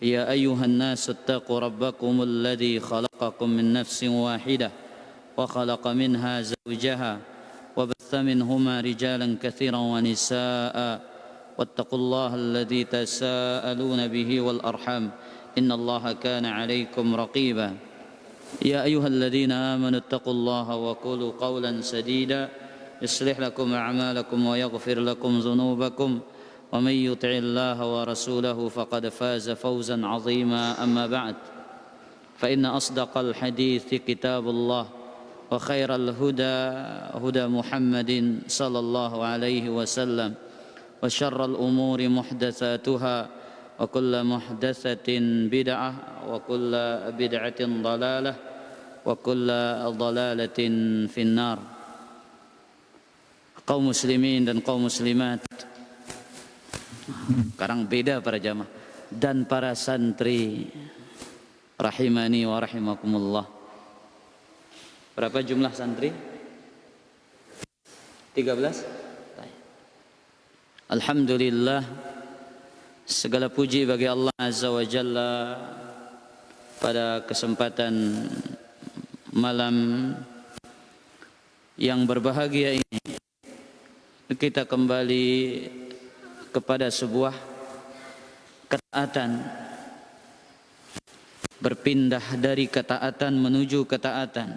يا أيها الناس اتقوا ربكم الذي خلقكم من نفس واحدة وخلق منها زوجها وبث منهما رجالا كثيرا ونساء واتقوا الله الذي تساءلون به والأرحام إن الله كان عليكم رقيبا يا أيها الذين آمنوا اتقوا الله وقولوا قولا سديدا يصلح لكم أعمالكم ويغفر لكم ذنوبكم ومن يطع الله ورسوله فقد فاز فوزا عظيما أما بعد فإن أصدق الحديث كتاب الله وخير الهدى هدى محمد صلى الله عليه وسلم وشر الأمور محدثاتها وكل محدثة بدعة وكل بدعة ضلالة وكل ضلالة في النار. Kaum muslimin dan kaum muslimat, sekarang beda para jamaah dan para santri rahimani wa rahimakumullah. Berapa jumlah santri? 13. Alhamdulillah, segala puji bagi Allah Azza wa Jalla pada kesempatan malam yang berbahagia ini kita kembali kepada sebuah ketaatan, berpindah dari ketaatan menuju ketaatan,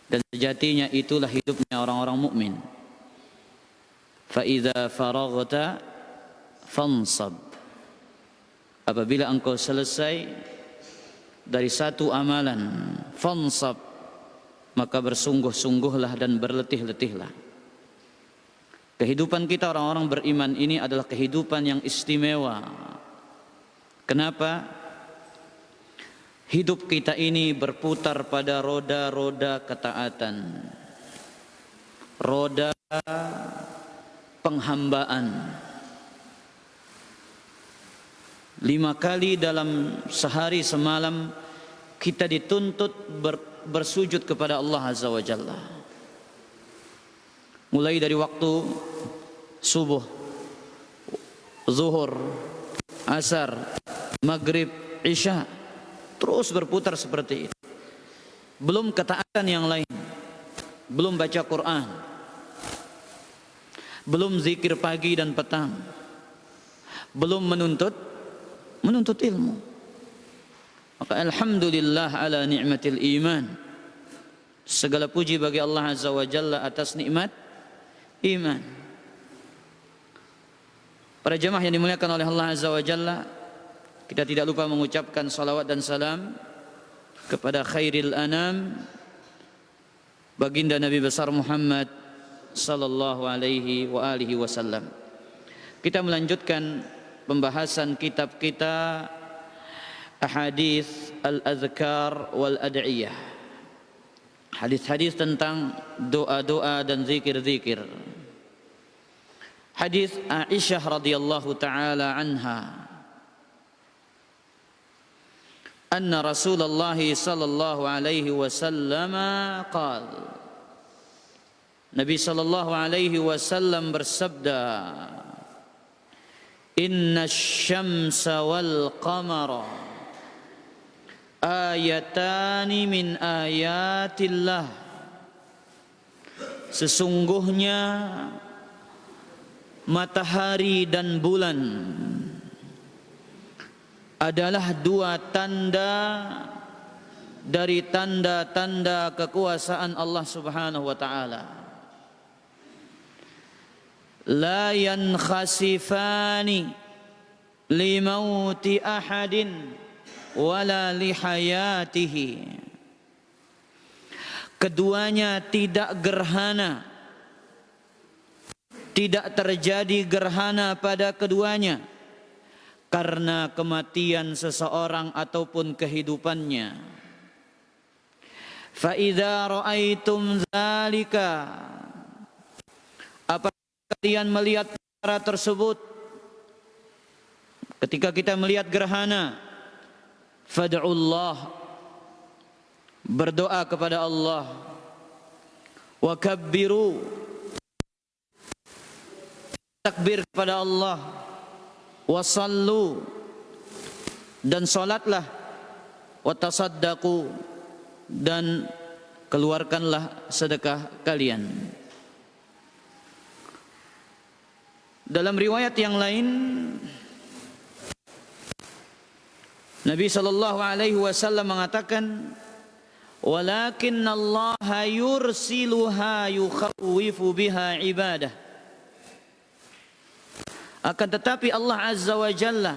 dan sejatinya itulah hidupnya orang-orang mukmin. Fa idza faraghta fansab, apabila engkau selesai dari satu amalan, fansab, maka bersungguh-sungguhlah dan berletih-letihlah. Kehidupan kita orang-orang beriman ini adalah kehidupan yang istimewa. Kenapa? Hidup kita ini berputar pada roda-roda ketaatan, roda penghambaan. 5 kali dalam sehari semalam kita dituntut bersujud kepada Allah Azza wa Jalla. Mulai dari waktu subuh, zuhur, asar, maghrib, isya, terus berputar seperti itu. Belum ketaatan yang lain, belum baca Quran, belum zikir pagi dan petang, belum menuntut ilmu. Maka alhamdulillah ala ni'matil iman. Segala puji bagi Allah Azza wa Jalla atas nikmat iman. Para jemaah yang dimuliakan oleh Allah Azza wa Jalla, kita tidak lupa mengucapkan salawat dan salam kepada khairil anam, baginda Nabi besar Muhammad sallallahu alaihi wa alihi wasallam. Kita melanjutkan pembahasan kitab kita Ahadits al-Adhkar wal Ad'iyah, hadis-hadis tentang doa-doa dan zikir-zikir. Hadis Aisyah radhiyallahu taala anha, anna Rasulullah sallallahu alaihi wasallam qala, Nabi sallallahu alaihi wasallam bersabda, inna syamsa wal qamara ayatani min ayatillah, sesungguhnya matahari dan bulan adalah 2 tanda dari tanda-tanda kekuasaan Allah Subhanahu wa taala. La yankhasifani limauti ahadin wala lihayatihi, keduanya tidak gerhana, tidak terjadi gerhana pada keduanya karena kematian seseorang ataupun kehidupannya. Fa idza ra'aitum dzalika, apabila kalian melihat perkara tersebut, ketika kita melihat gerhana, fad'ullah, berdoa kepada Allah, wa kabbiru, takbir kepada Allah, wa sallu, dan salatlah, wa tasaddaqu, dan keluarkanlah sedekah kalian. Dalam riwayat yang lain, Nabi sallallahu alaihi wasallam mengatakan, walakinna Allah yursiluha yukhawwifu biha ibadah. Akan tetapi Allah azza wa jalla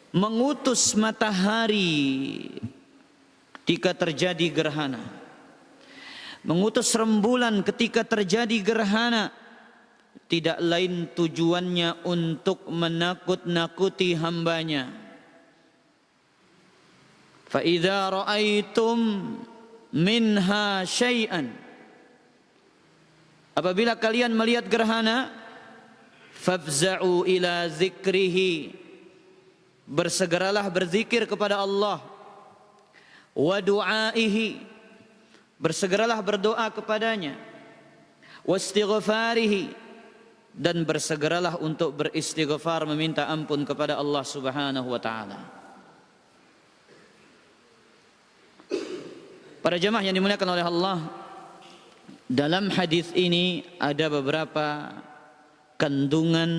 mengutus matahari ketika terjadi gerhana, mengutus rembulan ketika terjadi gerhana, tidak lain tujuannya untuk menakut-nakuti hambanya. Fa idza ra'aitum minha syai'an, apabila kalian melihat gerhana, fafza'u ila zikrihi, bersegeralah berzikir kepada Allah, wa du'aihi, bersegeralah berdoa kepadanya, wastighfarihi, dan bersegeralah untuk beristighfar, meminta ampun kepada Allah Subhanahu wa taala. Para jemaah yang dimuliakan oleh Allah, dalam hadis ini ada beberapa kandungan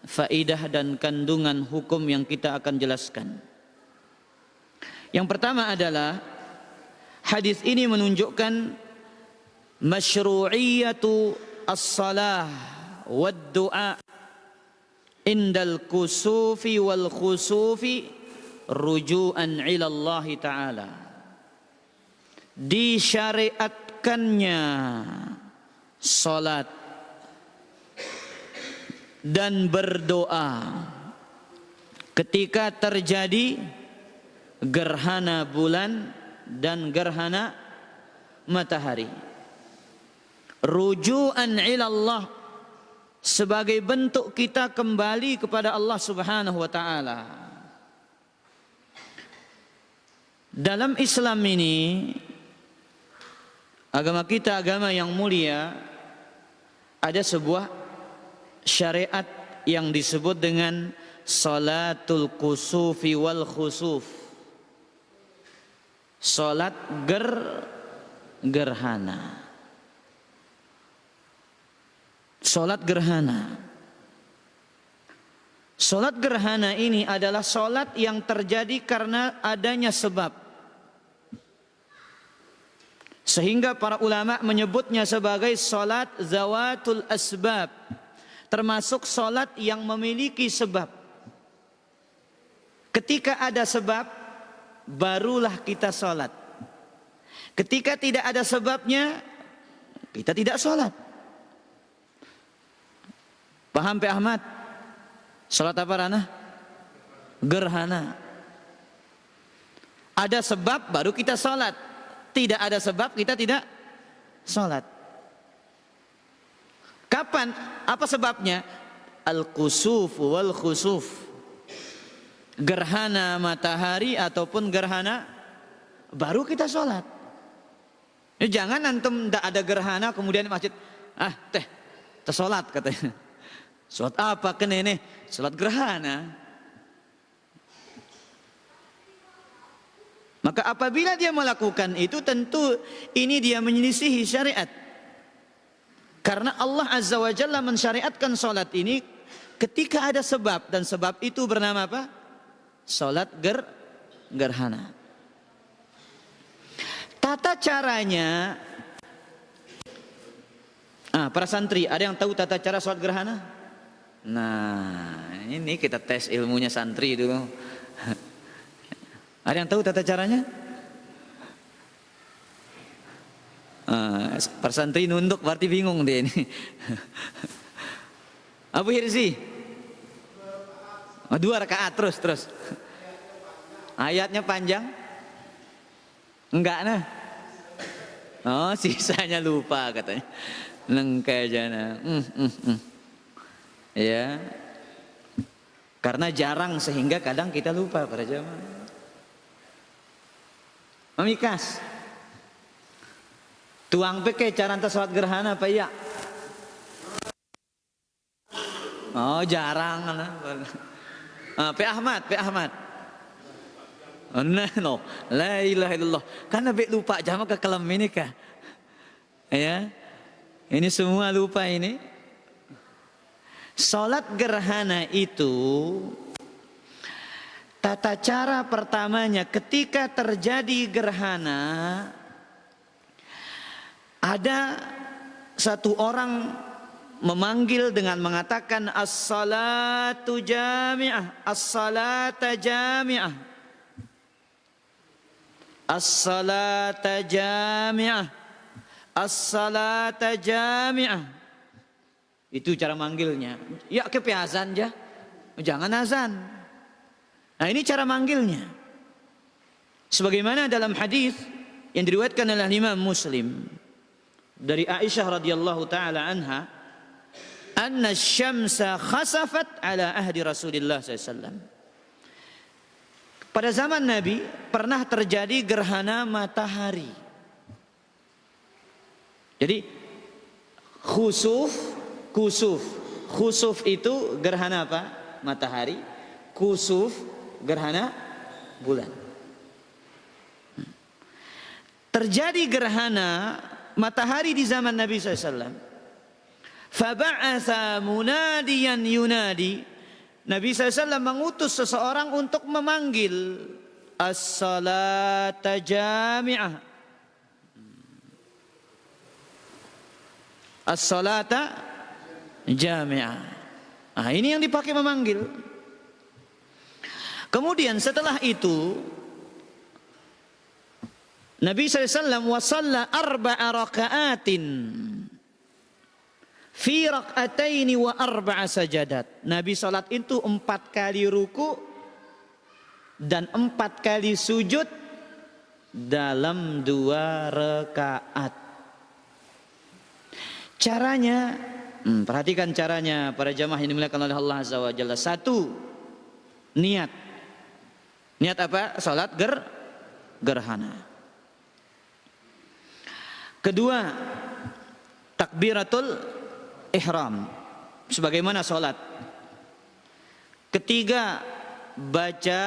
faidah dan kandungan hukum yang kita akan jelaskan. Yang pertama adalah hadis ini menunjukkan masyru'iyatu as-salah wad du'a indal kusufi wal khusufi ruju'an ila Allah Ta'ala. Disyariatkannya salat dan berdoa ketika terjadi gerhana bulan dan gerhana matahari. Ruju'an ila Allah, sebagai bentuk kita kembali kepada Allah Subhanahu wa taala. Dalam Islam ini, agama kita agama yang mulia, ada sebuah syariat yang disebut dengan salatul kusufi wal khusuf. Salat gerhana. Salat gerhana. Salat gerhana ini adalah salat yang terjadi karena adanya sebab. Sehingga para ulama menyebutnya sebagai salat zawatul asbab, termasuk salat yang memiliki sebab. Ketika ada sebab, barulah kita salat. Ketika tidak ada sebabnya, kita tidak salat. Paham Pak Ahmad? Salat apa Rana? Gerhana. Ada sebab baru kita salat. Tidak ada sebab kita tidak salat. Kapan? Apa sebabnya? Al-kusuf wal khusuf. Gerhana matahari ataupun gerhana, baru kita salat. Jangan antum tidak ada gerhana kemudian di masjid, tersolat katanya. Salat apa kan ini? Salat gerhana. Maka apabila dia melakukan itu, tentu ini dia menyelisihi syariat. Karena Allah Azza wa Jalla mensyariatkan salat ini ketika ada sebab, dan sebab itu bernama apa? Salat gerhana. Tata caranya, para santri, ada yang tahu tata cara salat gerhana? Nah, ini kita tes ilmunya santri dulu. Ada yang tahu tata caranya? Para santri nunduk berarti bingung dia ini. Abu Hirsi, 2 rakaat terus. Ayatnya panjang? Enggak nah. Oh, sisanya lupa katanya. Nengkai jana. Ya. Karena jarang sehingga kadang kita lupa para jamaah. Memikas. Tuang peke cara anta salat gerhana apa ya? Oh, jarang. Pak Ahmad, Pak Ahmad. Oh, no, la ilaha illallah. Karena bek lupa jama ke kelam ini kah? Ya, ini semua lupa ini. Salat gerhana itu tata cara pertamanya ketika terjadi gerhana, ada satu orang memanggil dengan mengatakan as-salatu jami'ah, as-salata jami'ah, as-salata jami'ah, as-salata jami'ah. Itu cara manggilnya. Ya ke azan ya, jangan azan. Nah ini cara manggilnya. Sebagaimana dalam hadis yang diriwayatkan oleh Imam Muslim dari Aisyah radhiyallahu taala anha, anna syamsa khasafat ala ahdi Rasulillah SAW. Pada zaman Nabi pernah terjadi gerhana matahari. Jadi khusuf itu gerhana apa? Matahari. Kusuf gerhana bulan. Terjadi gerhana matahari di zaman Nabi SAW. Faba'atha munadiyan yunadi. Nabi SAW mengutus seseorang untuk memanggil as-salata jami'ah, as-salata jami'ah. Nah, ini yang dipakai memanggil. Kemudian setelah itu Nabi SAW wasalla arba'a raka'atin fi rak'ataini wa arba'a sajadat. Nabi salat itu 4 kali ruku dan 4 kali sujud dalam 2 rakaat. Caranya, perhatikan caranya para jamaah yang dimuliakan oleh Allah Azza wa Jalla. 1, niat. Niat apa? Salat gerhana. 2, takbiratul ihram sebagaimana salat. 3, baca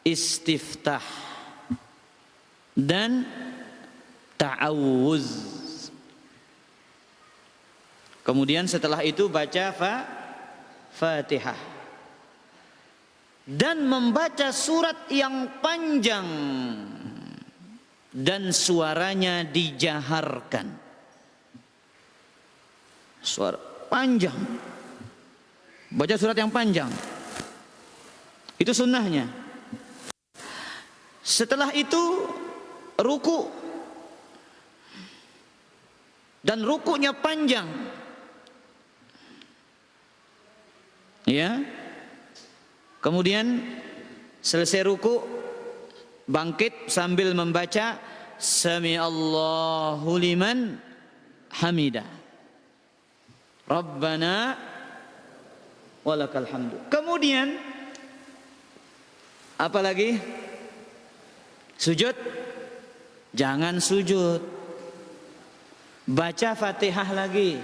istiftah dan ta'awuz. Kemudian setelah itu baca Fatihah dan membaca surat yang panjang dan suaranya dijaharkan. Suara panjang, baca surat yang panjang, itu sunnahnya. Setelah itu ruku dan rukunya panjang, ya. Kemudian selesai ruku, bangkit sambil membaca Sami Allahu liman hamidah, Rabbana walakal hamdu. Kemudian apa lagi? Sujud? Jangan sujud. Baca Fatihah lagi.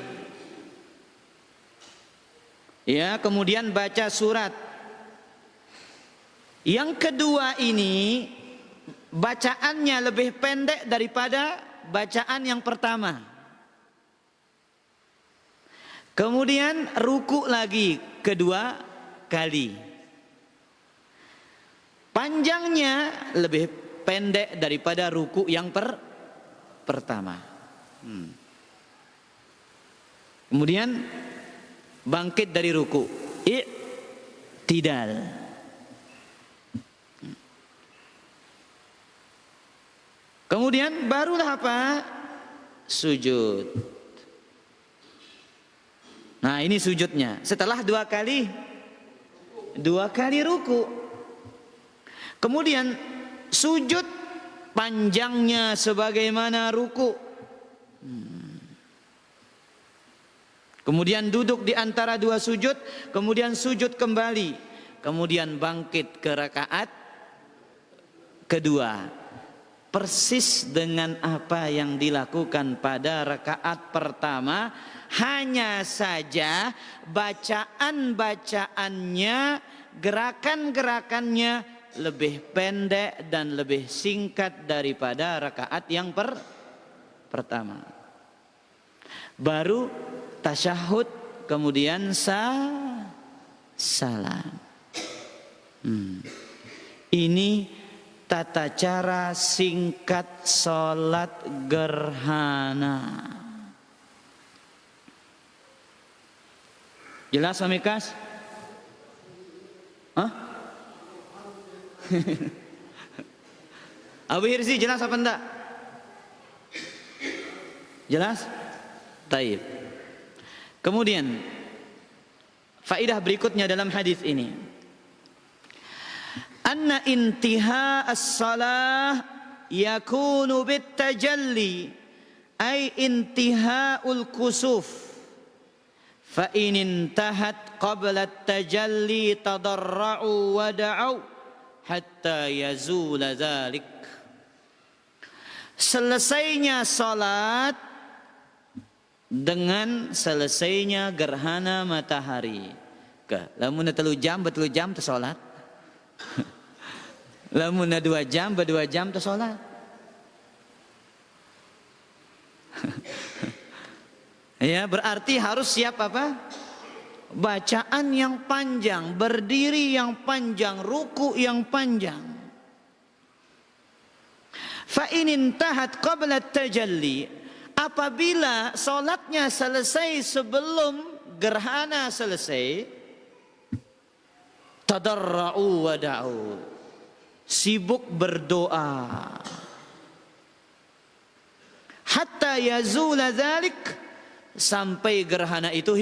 Ya, kemudian baca surat. Yang kedua ini bacaannya lebih pendek daripada bacaan yang pertama. Kemudian ruku lagi 2 kali. Panjangnya lebih pendek daripada ruku yang pertama. Kemudian bangkit dari ruku, i'tidal. Kemudian barulah apa? Sujud. Nah ini sujudnya. Setelah 2 kali ruku. Kemudian sujud panjangnya sebagaimana ruku. Kemudian duduk di antara 2 sujud. Kemudian sujud kembali. Kemudian bangkit ke rakaat kedua. Persis dengan apa yang dilakukan pada rakaat pertama, hanya saja bacaan-bacaannya gerakan-gerakannya lebih pendek dan lebih singkat daripada rakaat yang pertama. Baru tasyahud, kemudian salam. Ini tata cara singkat sholat gerhana. Jelas Amikas? Hah? Abu Hirsi jelas apa enggak? Jelas? Taib. Kemudian faedah berikutnya dalam hadis ini, anna intiha as-salah yakunu bit-tajalli ay intihaul kusuf. Fa in intahat qabla at-tajalli tadarra'u wa da'u hatta yazula dzalik. Selesainya salat dengan selesainya gerhana matahari. Lamun 3 jam betul jam teu salat. Lamun 2 jam berdua jam teu salat. Ya, berarti harus siap apa? Bacaan yang panjang, berdiri yang panjang, ruku yang panjang. Fa in intahat qabla tajalli, apabila salatnya selesai sebelum gerhana selesai, tadarra'u wa da'u, sibuk berdoa hatta yazula dzalik, sampai gerhana itu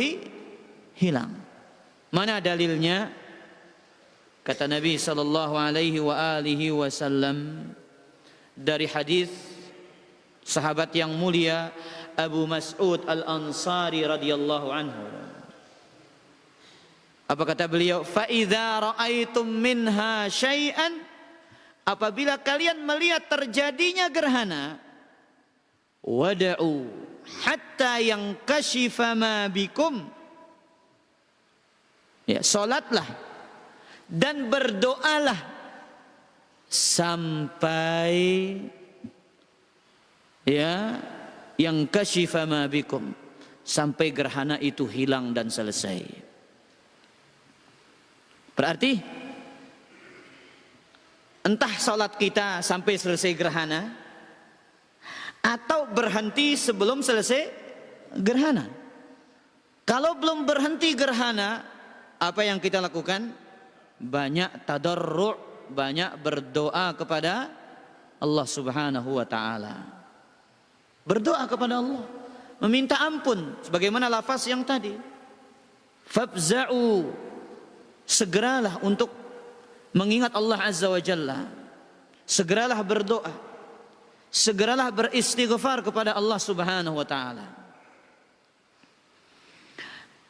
hilang. Mana dalilnya? Kata Nabi sallallahu alaihi wasallam dari hadis sahabat yang mulia Abu Mas'ud Al-Ansari radhiyallahu anhu. Apa kata beliau? Fa idza ra'aitum minha syai'an, apabila kalian melihat terjadinya gerhana, wada'u hatta yang kashifa ma bikum, ya, salatlah dan berdoalah sampai ya yang kashifa ma bikum, sampai gerhana itu hilang dan selesai. Berarti entah salat kita sampai selesai gerhana atau berhenti sebelum selesai gerhana. Kalau belum berhenti gerhana, apa yang kita lakukan? Banyak tadarru', banyak berdoa kepada Allah Subhanahu wa taala. Berdoa kepada Allah, meminta ampun sebagaimana lafaz yang tadi. Fabza'u, segeralah untuk mengingat Allah Azza wa Jalla. Segeralah berdoa. Segeralah beristighfar kepada Allah Subhanahu wa taala.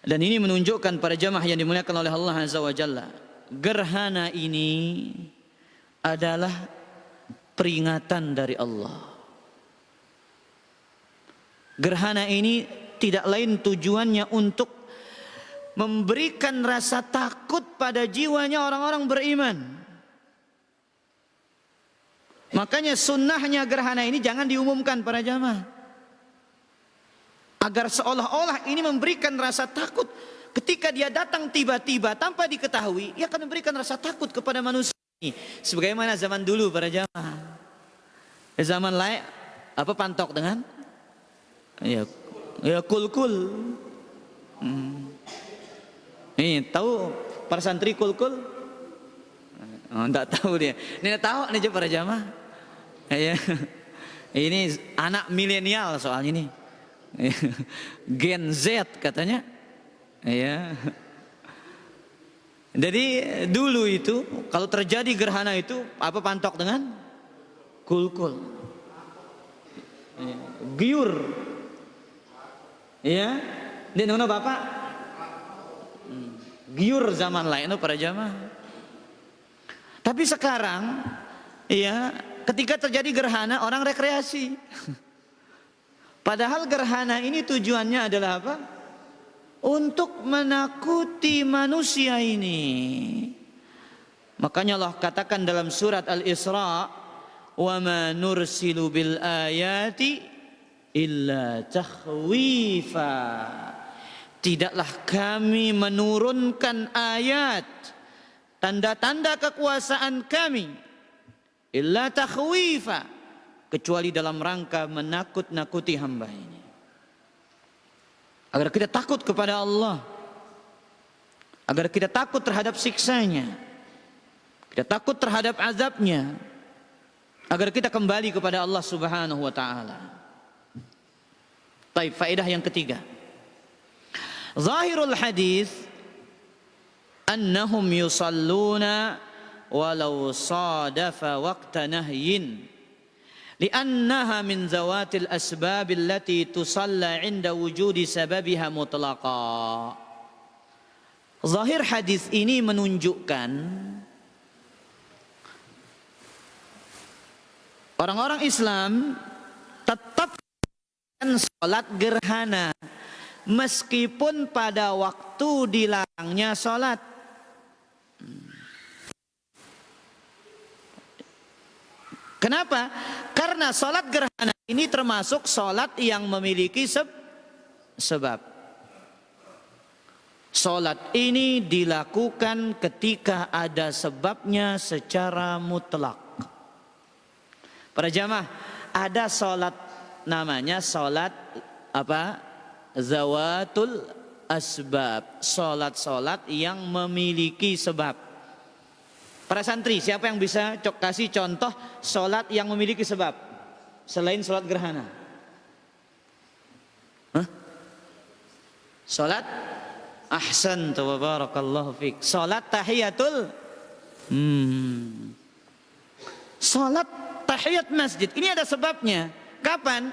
Dan ini menunjukkan para jamaah yang dimuliakan oleh Allah Azza wa Jalla, gerhana ini adalah peringatan dari Allah. Gerhana ini tidak lain tujuannya untuk memberikan rasa takut pada jiwanya orang-orang beriman. Makanya sunnahnya gerhana ini jangan diumumkan para jamaah, agar seolah-olah ini memberikan rasa takut. Ketika dia datang tiba-tiba tanpa diketahui, ia akan memberikan rasa takut kepada manusia ini. Sebagaimana zaman dulu para jamaah, zaman lain apa pantok dengan ya kul-kul. Ini tahu para santri kul-kul? Oh, enggak tahu dia. Ini tahu nih para jamaah. Ya. Ini anak milenial soalnya ini. Gen Z katanya. Ya. Jadi dulu itu kalau terjadi gerhana itu apa pantok dengan kul-kul. Giur. Ya. Di mana Bapak? Giur zaman lain itu para jamaah. Tapi sekarang ya, ketika terjadi gerhana orang rekreasi. Padahal gerhana ini tujuannya adalah apa? Untuk menakuti manusia ini. Makanya Allah katakan dalam surat Al-Isra, "Wa ma nursilu bil ayati illa takhwifa." Tidaklah kami menurunkan ayat, tanda-tanda kekuasaan kami, illa takhwifa, kecuali dalam rangka menakut-nakuti hamba ini, agar kita takut kepada Allah, agar kita takut terhadap siksanya, kita takut terhadap azabnya, agar kita kembali kepada Allah Subhanahu wa taala. Baik, faedah yang ketiga. Zahirul hadis annahum yusalluna walau sadafa waqta nahyin li'annaha min zawatil asbab allati tusalla 'inda wujudi sababiha mutlaqa. Zahir hadis ini menunjukkan orang-orang Islam tetap sholat gerhana meskipun pada waktu dilarangnya sholat. Kenapa? Karena sholat gerhana ini termasuk sholat yang memiliki sebab. Sholat ini dilakukan ketika ada sebabnya secara mutlak. Para jamaah, ada sholat namanya sholat apa? Zawatul asbab. Sholat-sholat yang memiliki sebab. Para santri, siapa yang bisa kasih contoh sholat yang memiliki sebab selain sholat gerhana? Sholat ahsan wa barakallahu fiik. Sholat tahiyatul sholat tahiyat masjid. Ini ada sebabnya. Kapan?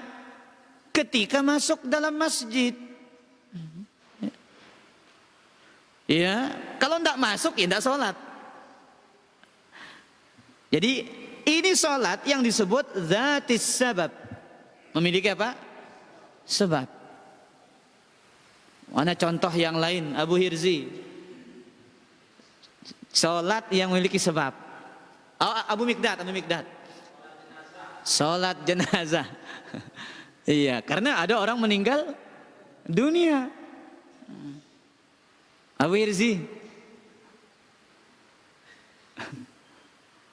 Ketika masuk dalam masjid. Ya, kalau tidak masuk ya tidak sholat. Jadi ini sholat yang disebut zatis sabab, memiliki apa? Sebab. Mana contoh yang lain, Abu Hirzi? Sholat yang memiliki sebab. Oh, Abu Mikdad. Sholat jenazah. Iya, karena ada orang meninggal dunia. Abu Hirzi,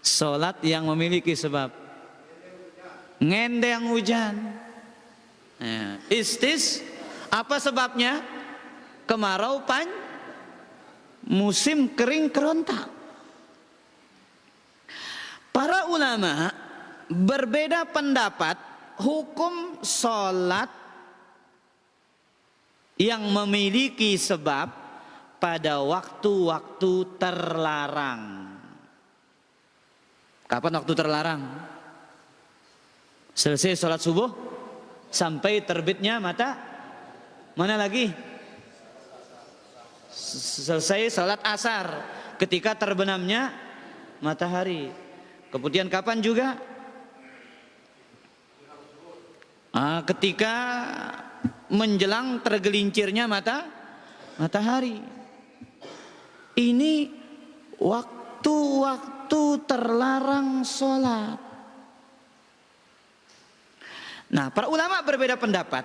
sholat yang memiliki sebab. Ngendeng hujan. Ya. Apa sebabnya? Kemarau musim kering kerontang. Para ulama berbeda pendapat hukum sholat yang memiliki sebab pada waktu-waktu terlarang. Kapan waktu terlarang? Selesai sholat subuh sampai terbitnya mata. Mana lagi? Selesai sholat asar ketika terbenamnya matahari. Kemudian kapan juga? Ketika menjelang tergelincirnya matahari. Ini waktu-waktu terlarang sholat. Nah, para ulama berbeda pendapat.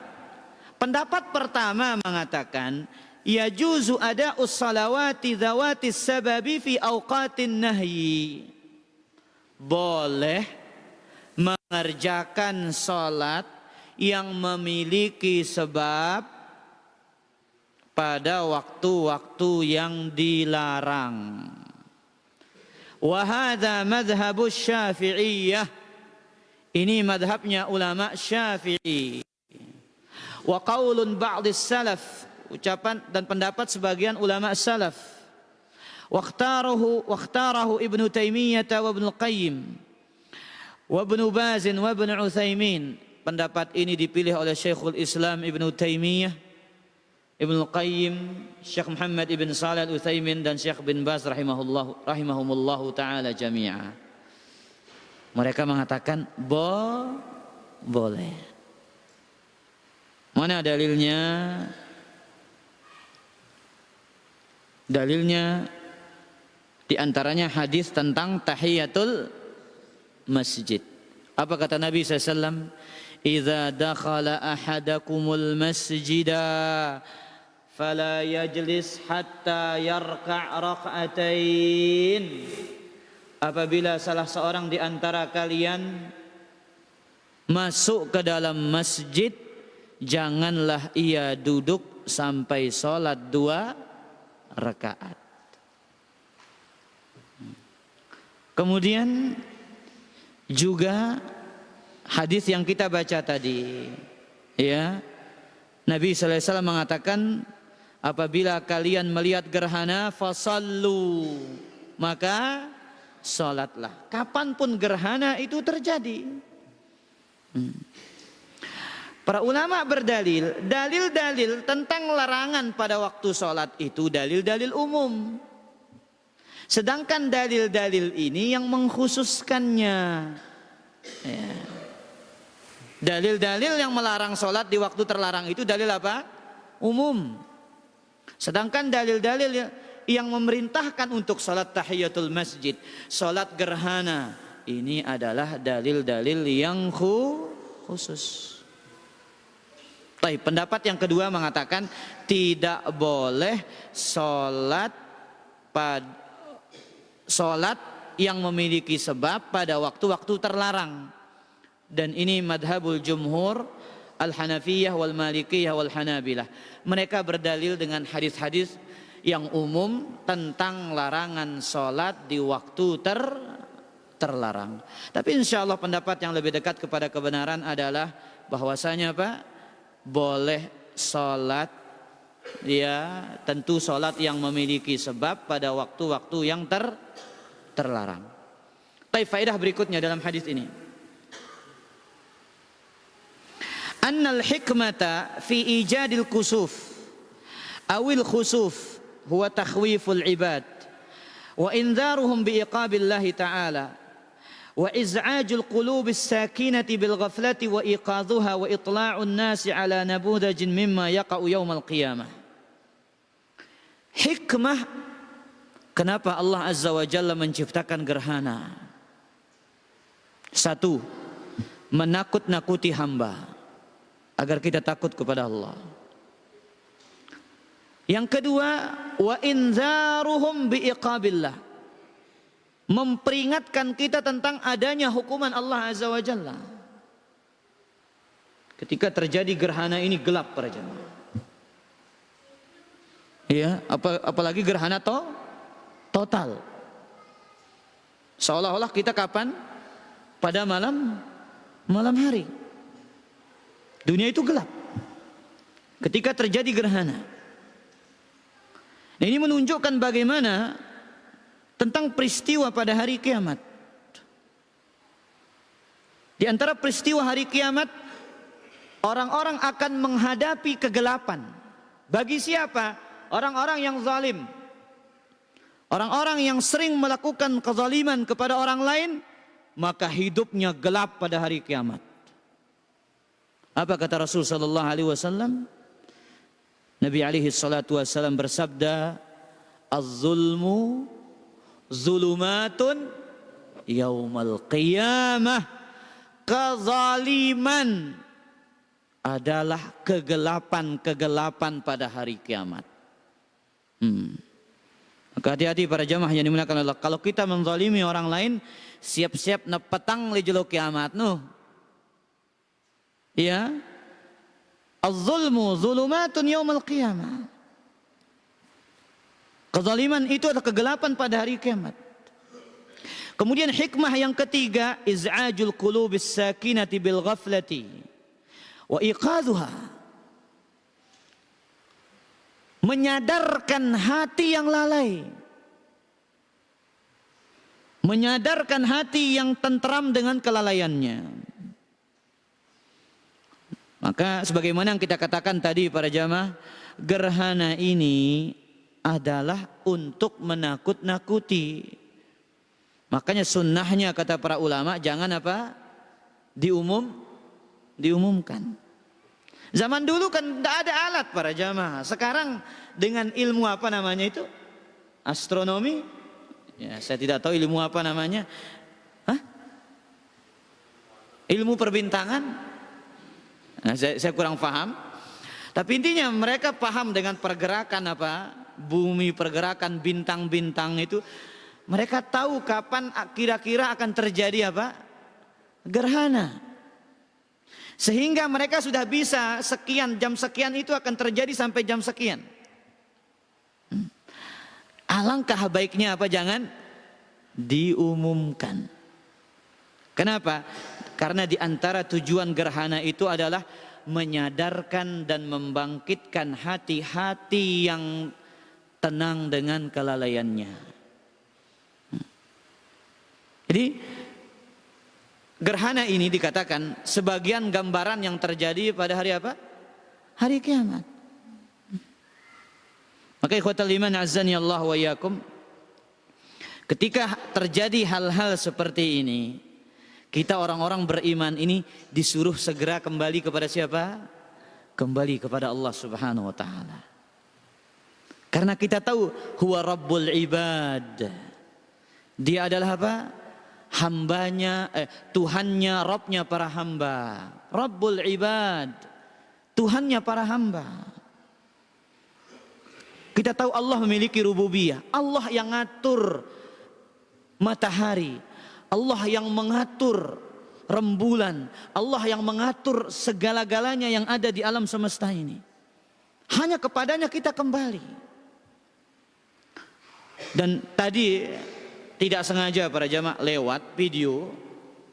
Pendapat pertama mengatakan yajuzu ada'us salawati dzawatis sababi fi awqatin nahyi. Boleh mengerjakan sholat yang memiliki sebab pada waktu-waktu yang dilarang. Wa hadza madhhabus Syafi'iyah. Ini madhabnya ulama Syafi'i. Wa qaulun ba'dis salaf, ucapan dan pendapat sebagian ulama salaf. Waqtarahu Ibnu Taimiyah wa Ibnu Qayyim wa Ibnu Baz wa Ibnu Utsaimin. Pendapat ini dipilih oleh Syekhul Islam Ibnu Taimiyah, Ibnu Qayyim, Syekh Muhammad ibn Shalih Al-Utsaimin dan Syekh bin Baz rahimahumullahu taala jami'a. Mereka mengatakan boleh. Mana dalilnya? Di antaranya hadis tentang tahiyatul masjid. Apa kata Nabi SAW? Idza dakhala ahadakumul masjida fala yajlis hatta yarka' rak'atain. Apabila salah seorang di antara kalian masuk ke dalam masjid, janganlah ia duduk sampai sholat 2 rakaat. Kemudian juga hadis yang kita baca tadi, ya, Nabi sallallahu alaihi wasallam mengatakan, apabila kalian melihat gerhana fasallu, maka salatlah. Kapanpun gerhana itu terjadi. Para ulama berdalil, dalil-dalil tentang larangan pada waktu salat itu dalil-dalil umum. Sedangkan dalil-dalil ini yang mengkhususkannya. Ya. Dalil-dalil yang melarang sholat di waktu terlarang itu dalil apa? Umum. Sedangkan dalil-dalil yang memerintahkan untuk sholat tahiyatul masjid, sholat gerhana, ini adalah dalil-dalil yang khusus. Baik, pendapat yang kedua mengatakan tidak boleh sholat yang memiliki sebab pada waktu-waktu terlarang. Dan ini madhabul jumhur al-Hanafiyah wal Malikiyah wal Hanabilah. Mereka berdalil dengan hadis-hadis yang umum tentang larangan sholat di waktu terlarang. Tapi insya Allah pendapat yang lebih dekat kepada kebenaran adalah bahwasanya Pak, boleh sholat, ya, tentu sholat yang memiliki sebab pada waktu-waktu yang terlarang. Baik, faedah berikutnya dalam hadis ini. Annal hikmata fi ijadil kusuf awil khusuf huwa takhwiful ibad wa inzaruhum bi iqabillahi ta'ala wa iz'ajul qulubis sakinati bil ghaflati wa iqadhuha wa itla'un nasi ala nabudajin mimma yaqa'u yawmal qiyamah. Hikmah kenapa Allah Azza wa Jalla menciptakan gerhana? Satu, menakut-nakuti hamba agar kita takut kepada Allah. Yang kedua, wa inzaruhum biiqabillah, memperingatkan kita tentang adanya hukuman Allah Azza wa Jalla. Ketika terjadi gerhana ini gelap para jemaah. Ya, apalagi gerhana total. Seolah-olah kita kapan? Pada malam hari. Dunia itu gelap ketika terjadi gerhana. Ini menunjukkan bagaimana tentang peristiwa pada hari kiamat. Di antara peristiwa hari kiamat, orang-orang akan menghadapi kegelapan. Bagi siapa? Orang-orang yang zalim, orang-orang yang sering melakukan kezaliman kepada orang lain, maka hidupnya gelap pada hari kiamat. Apa kata Rasul sallallahu alaihi wasallam? Nabi alaihi salatu wasallam bersabda, "Az-zulmu zulumatun yaumal qiyamah." Kezaliman adalah kegelapan-kegelapan pada hari kiamat. Maka hati-hati para jamaah yang dimuliakan Allah. Kalau kita menzalimi orang lain, siap-siap nepetang li jelo kiamat nuh. Ya. Az-zulmu zulumatun yaumal qiyamah. Kezaliman itu adalah kegelapan pada hari kiamat. Kemudian hikmah yang ketiga, iz'ajul qulubis sakinati bil ghaflati wa iqadhuha. Menyadarkan hati yang lalai, menyadarkan hati yang tentram dengan kelalaiannya. Maka sebagaimana yang kita katakan tadi para jamaah, gerhana ini adalah untuk menakut-nakuti. Makanya sunnahnya kata para ulama, jangan apa? Diumumkan. Zaman dulu kan tidak ada alat para jamaah. Sekarang dengan ilmu apa namanya itu? Astronomi. Ya, saya tidak tahu ilmu apa namanya. Hah? Ilmu perbintangan? Nah, saya kurang paham. Tapi intinya mereka paham dengan pergerakan apa? Bumi, pergerakan bintang-bintang itu. Mereka tahu kapan kira-kira akan terjadi apa? Gerhana. Sehingga mereka sudah bisa sekian, jam sekian itu akan terjadi sampai jam sekian. Alangkah baiknya apa? Jangan diumumkan. Kenapa? Karena di antara tujuan gerhana itu adalah menyadarkan dan membangkitkan hati-hati yang tenang dengan kelalaiannya. Jadi gerhana ini dikatakan sebagian gambaran yang terjadi pada hari apa? Hari kiamat. Maka ikhwatal iman azzani Allah wa iyyakum, ketika terjadi hal-hal seperti ini, kita orang-orang beriman ini disuruh segera kembali kepada siapa? Kembali kepada Allah Subhanahu wa taala. Karena kita tahu huwa rabbul ibad. Dia adalah apa? Hambanya, Tuhannya, Rabbnya para hamba. Rabbul ibad, Tuhannya para hamba. Kita tahu Allah memiliki rububiyah. Allah yang ngatur matahari, Allah yang mengatur rembulan, Allah yang mengatur segala-galanya yang ada di alam semesta ini. Hanya kepadanya kita kembali. Dan tadi tidak sengaja para jamaah lewat video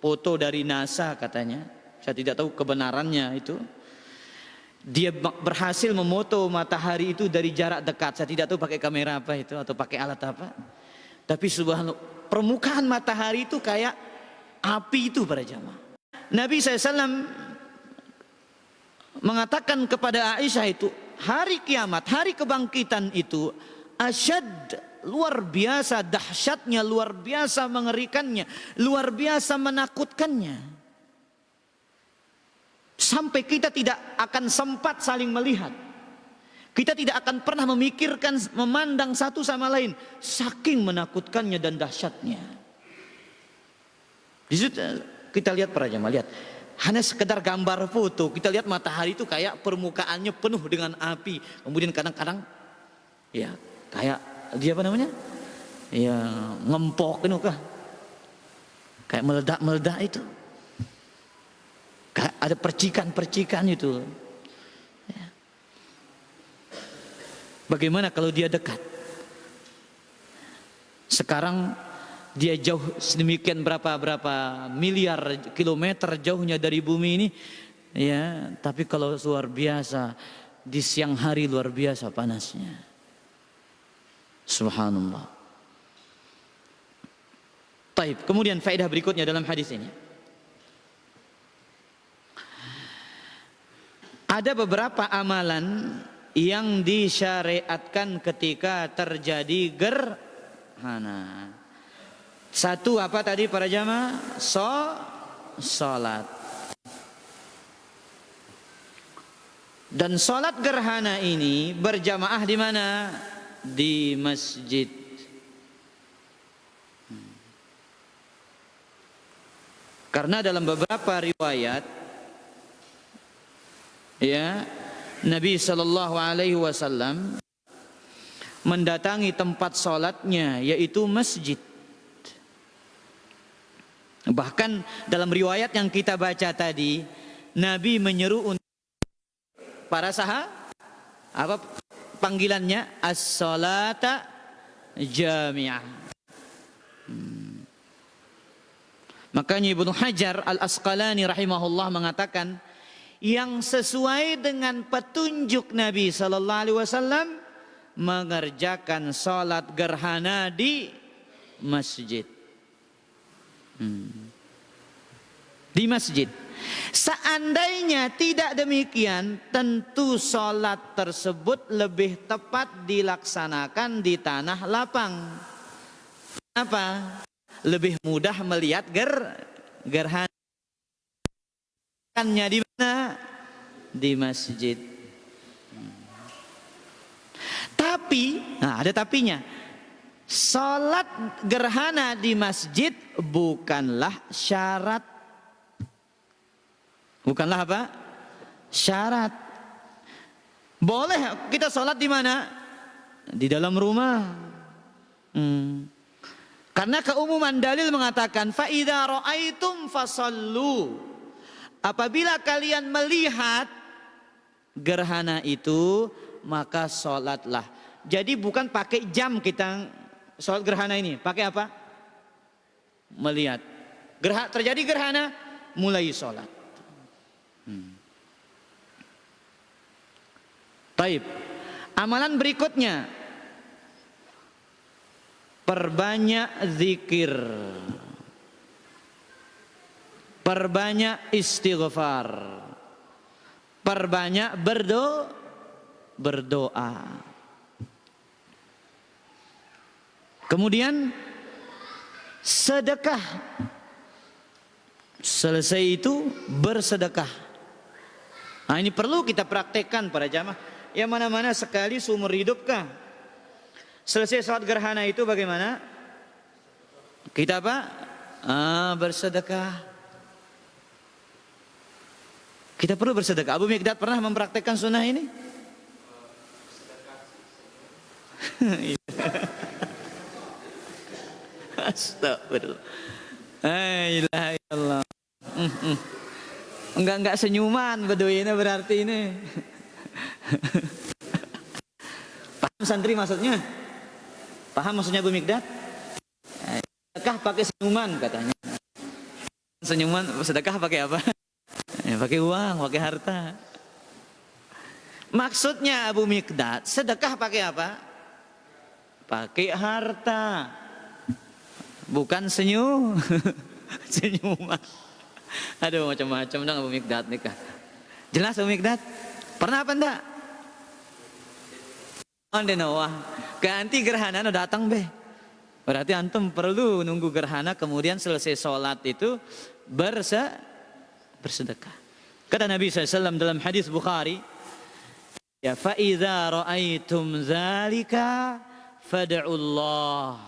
foto dari NASA katanya. Saya tidak tahu kebenarannya itu. Dia berhasil memoto matahari itu dari jarak dekat. Saya tidak tahu pakai kamera apa itu atau pakai alat apa. Tapi subhanallah, permukaan matahari itu kayak api itu para jamaah. Nabi SAW mengatakan kepada Aisyah itu, hari kiamat, hari kebangkitan itu asyad, luar biasa dahsyatnya, luar biasa mengerikannya, luar biasa menakutkannya. Sampai kita tidak akan sempat saling melihat. Kita tidak akan pernah memikirkan, memandang satu sama lain. Saking menakutkannya dan dahsyatnya. Di situ kita lihat para jemaah, lihat. Hanya sekedar gambar foto, kita lihat matahari itu kayak permukaannya penuh dengan api. Kemudian kadang-kadang, ya kayak dia apa namanya? Ya ngempok itu kah? Kayak meledak-meledak itu. Ada percikan-percikan itu. Bagaimana kalau dia dekat? Sekarang dia jauh sedemikian berapa miliar kilometer jauhnya dari bumi ini, ya. Tapi kalau luar biasa di siang hari luar biasa panasnya. Subhanallah. Taib. Kemudian faedah berikutnya dalam hadis ini. Ada beberapa amalan yang disyariatkan ketika terjadi gerhana. Satu apa tadi para jamaah? Salat. Dan salat gerhana ini berjamaah di mana? Di masjid. Karena dalam beberapa riwayat, ya, Nabi sallallahu alaihi wasallam mendatangi tempat salatnya yaitu masjid. Bahkan dalam riwayat yang kita baca tadi, Nabi menyeru untuk para sahabat, apa panggilannya? As-salata jami'ah. Makanya Ibnu Hajar Al-Asqalani rahimahullah mengatakan, yang sesuai dengan petunjuk Nabi sallallahu alaihi wasallam mengerjakan salat gerhana di masjid. Di masjid. Seandainya tidak demikian, tentu salat tersebut lebih tepat dilaksanakan di tanah lapang. Kenapa? Lebih mudah melihat gerhana. Di mana? Di masjid. Tapi, nah ada tapinya. Salat gerhana di masjid bukanlah syarat. Bukanlah apa? Syarat. Boleh kita salat di mana? Di dalam rumah. Karena keumuman dalil mengatakan fa idza ra'aitum fasallu. Apabila kalian melihat gerhana itu, maka salatlah. Jadi bukan pakai jam kita salat gerhana ini, pakai apa? Melihat. Terjadi gerhana, mulai salat. Baik. Amalan berikutnya, perbanyak zikir, perbanyak istighfar, perbanyak berdoa. Kemudian sedekah. Selesai itu bersedekah. Nah, ini perlu kita praktekkan para jamaah. Yang mana-mana sekali seumur hidup kah? Selesai salat gerhana itu bagaimana? Kita apa? Bersedekah. Kita perlu bersedekah. Abu Mikdad pernah mempraktekkan sunnah ini? Astagfirullah. La ilaha illallah. Enggak senyuman beduinnya berarti ini. Paham santri maksudnya? Paham maksudnya Abu Mikdad? Sedekah pakai senyuman katanya. Senyuman, sedekah pakai apa? Pakai uang, pakai harta. Maksudnya Abu Mikdad, sedekah pakai apa? Pakai harta. Bukan senyuman. Aduh, macam-macam dong Abu Mikdad nikah. Jelas Abu Mikdad? Pernah apa enggak? Wah, ganti gerhana udah datang be. Berarti antum perlu nunggu gerhana, kemudian selesai sholat itu bersedekah. Kata Nabi SAW dalam hadis Bukhari, ya fa idza ra'aitum dzalika fad'ullah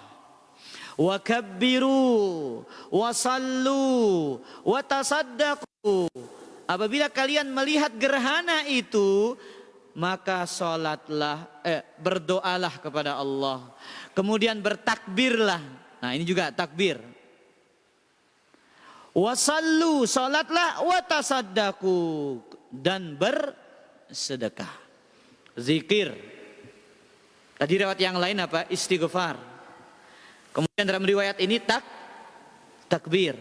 wa kabbiru wa sallu wa tasaddaqu. Apabila kalian melihat gerhana itu, maka salatlah, berdoalah kepada Allah. Kemudian bertakbirlah. Nah, ini juga takbir. Wa sallu, salatlah, wa tasaddaqu, dan bersedekah. Zikir. Tadi riwayat yang lain apa? Istighfar. Kemudian dalam riwayat ini takbir.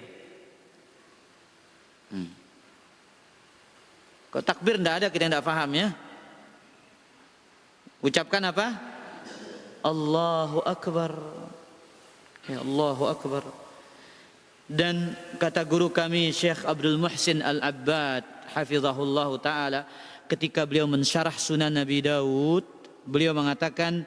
Kok takbir tidak ada, kita tidak paham ya. Ucapkan apa? Allahu Akbar. Ya, Allahu Akbar. Dan kata guru kami Syekh Abdul Muhsin Al-Abbad hafizahullahu ta'ala, ketika beliau mensyarah Sunan Nabi Daud, beliau mengatakan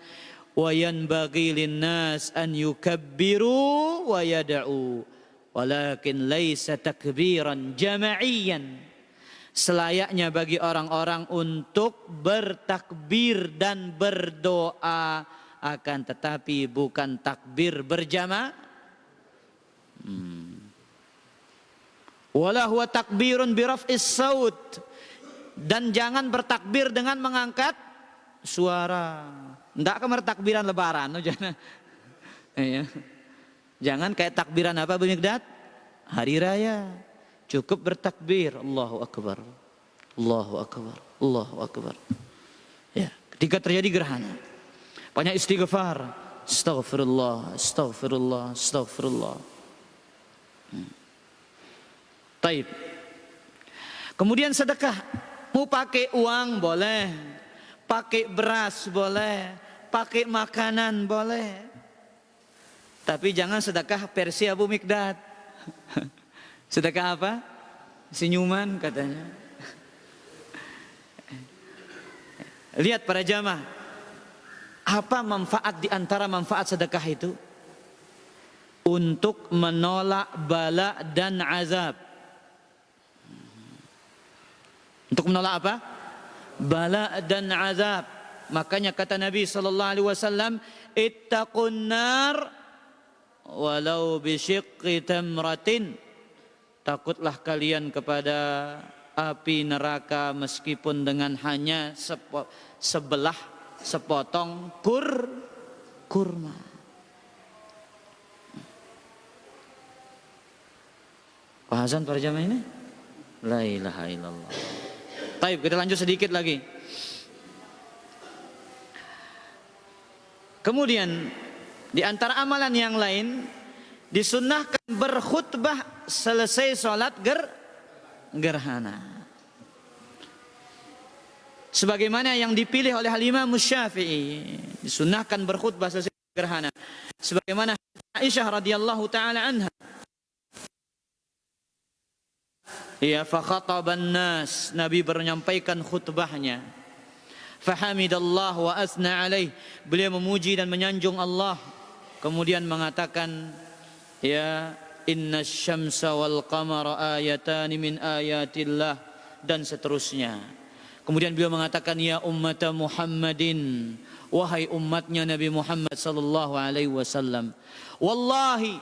wa yanbaghi linnas an yukabbiru wa yad'u walakin laisa takbiran jama'iyyan. Selayaknya bagi orang-orang untuk bertakbir dan berdoa, akan tetapi bukan takbir berjamaah. Wala huwa takbirun bi raf'is saut, dan jangan bertakbir dengan mengangkat suara. Enggak kamar takbiran lebaran, jangan. Jangan kayak takbiran apa Bu Mikdad? Hari raya. Cukup bertakbir, Allahu Akbar, Allahu Akbar, Allahu Akbar. Ya, ketika terjadi gerhana, banyak istighfar, astaghfirullah, astaghfirullah, astaghfirullah. Taib. Kemudian sedekah, mau pakai uang boleh, pakai beras boleh, pakai makanan boleh. Tapi jangan sedekah versi Abu Mikdad. Sedekah apa? Senyuman katanya. Lihat para jamaah, apa manfaat di antara manfaat sedekah itu? Untuk menolak bala dan azab. Untuk menolak apa? Bala dan azab. Makanya kata Nabi sallallahu alaihi wasallam, ittaqun nar walau bisyiqqi tamratin. Takutlah kalian kepada api neraka meskipun dengan hanya sepotong kurma. Pak Hasan para jamaah ini? La ilaha illallah. Baik, kita lanjut sedikit lagi. Kemudian di antara amalan yang lain disunnahkan berkhutbah selesai sholat gerhana. Sebagaimana yang dipilih oleh Imam Syafi'i, disunnahkan berkhutbah selesai gerhana. Sebagaimana Aisyah radhiyallahu taala anha. Ya, fa khataban nas, Nabi menyampaikan khutbahnya. Fahamidallah wa asna alaih, beliau memuji dan menyanjung Allah, kemudian mengatakan, ya inna syamsa wal qamara ayatani min ayatillah, dan seterusnya. Kemudian beliau mengatakan, ya ummata Muhammadin, wahai umatnya Nabi Muhammad sallallahu alaihi wasallam, wallahi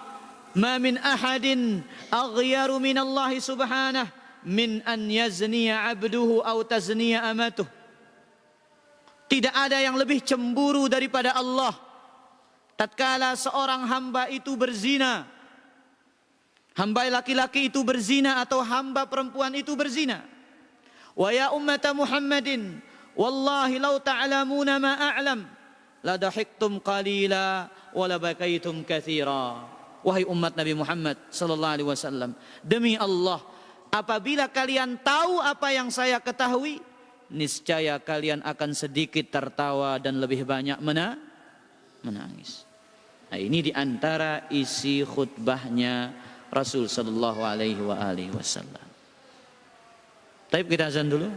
ma min ahadin aghyaru min Allah subhanahu min an yazniya abduhu aw tazniya amatuh. Tidak ada yang lebih cemburu daripada Allah tatkala seorang hamba itu berzina, hamba laki-laki itu berzina atau hamba perempuan itu berzina. Wa ya ummata Muhammadin, wallahi law ta'lamuna ma a'lam la dahiktum qalila wa la bakaitum katsira. Wahai umat Nabi Muhammad sallallahu alaihi wasallam, demi Allah, apabila kalian tahu apa yang saya ketahui, niscaya kalian akan sedikit tertawa dan lebih banyak menangis. Nah, ini diantara isi khutbahnya Rasul sallallahu alaihi wasallam. Tapi kita azan dulu.